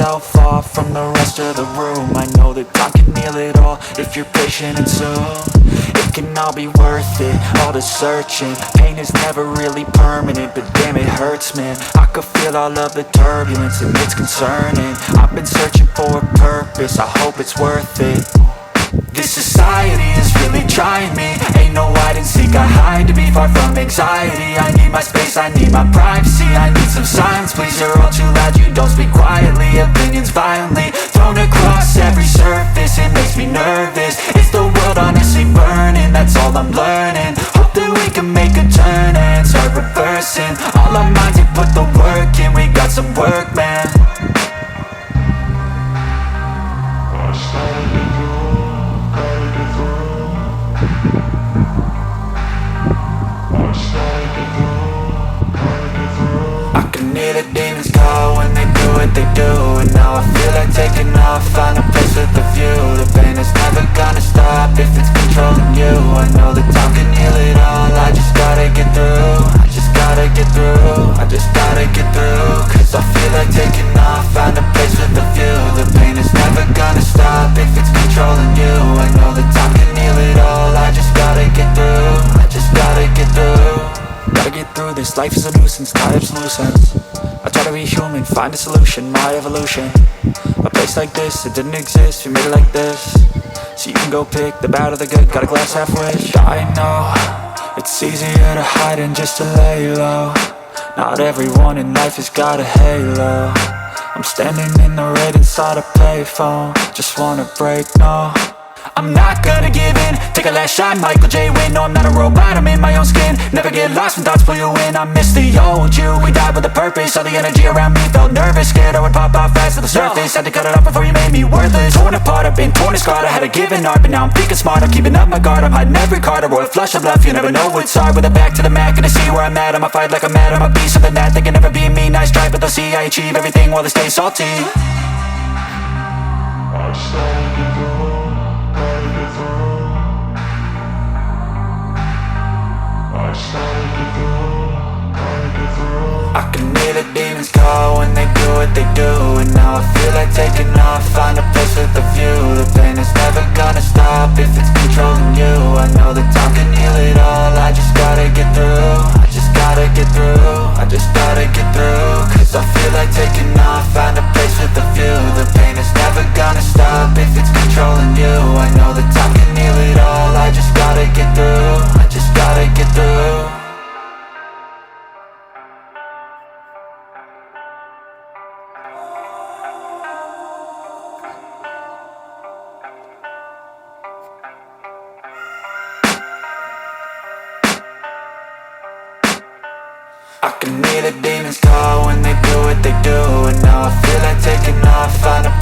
myself off from the rest of the room. I know that time can heal it all if you're patient and soon it can all be worth it, all the searching. Pain is never really permanent, but damn it hurts, man. I could feel all of the turbulence and it's concerning. I've been searching for a purpose, I hope it's worth it. This society is really trying me. Ain't no hide and seek, I hide to be far from anxiety. I need my space, I need my privacy. I need some silence, please, you're all too loud. You don't speak quietly, opinions violently thrown across every surface. It makes me nervous, it's the world honestly burning. That's all I'm learning, hope that we can make a turn and start reversing. All our minds and put the work in, we got some work, man. I can hear the demons call when they do what they do. And now I feel like taking off, find a place with a view. The pain is never gonna stop if it's controlling you. I know that time can heal it all, I just gotta get through. I just gotta get through, I just gotta get through. Cause I feel like taking off, find a place with a view. The pain is never gonna stop if it's controlling you. I know that time can heal it all, I just gotta get through. I just gotta get through. Gotta get through this, life is a nuisance, tie up some loose ends. I try to be human, find a solution, my evolution. A place like this, it didn't exist, we made it like this. So you can go pick the bad or the good, got a glass half wish. I know, it's easier to hide than just to lay low. Not everyone in life has got a halo. I'm standing in the red inside a payphone, just wanna break, no. I'm not gonna give in, take a last shot, Michael J. Win. No, I'm not a robot, I'm in my own skin. Never get lost when thoughts pull you in. I miss the old you, we died with a purpose. All the energy around me felt nervous, scared I would pop off fast to the surface. Had to cut it off before you made me worthless. Torn apart, I've been torn and scarred. I had a given art, but now I'm thinking smart. I'm keeping up my guard, I'm hiding every card. A royal flush of left, you never know what's hard. With a back to the mat, gonna see where I'm at. I'ma fight like I'm mad, I'ma be something that they can never be me. Nice try, but they'll see I achieve everything while they stay salty. I can hear the demons call when they do what they do. And now I feel like taking off, find a place with a view. The pain is never gonna stop if it's controlling you. I know that time can heal it all, I just gotta get through. I just gotta get through, I just gotta get through. Cause I feel like taking off, find a place with a view. The pain is never gonna stop if it's controlling you. I know that time can heal it all, I just gotta get through. I just gotta get through. I can hear the demons call when they do what they do. And now I feel like taking off, find a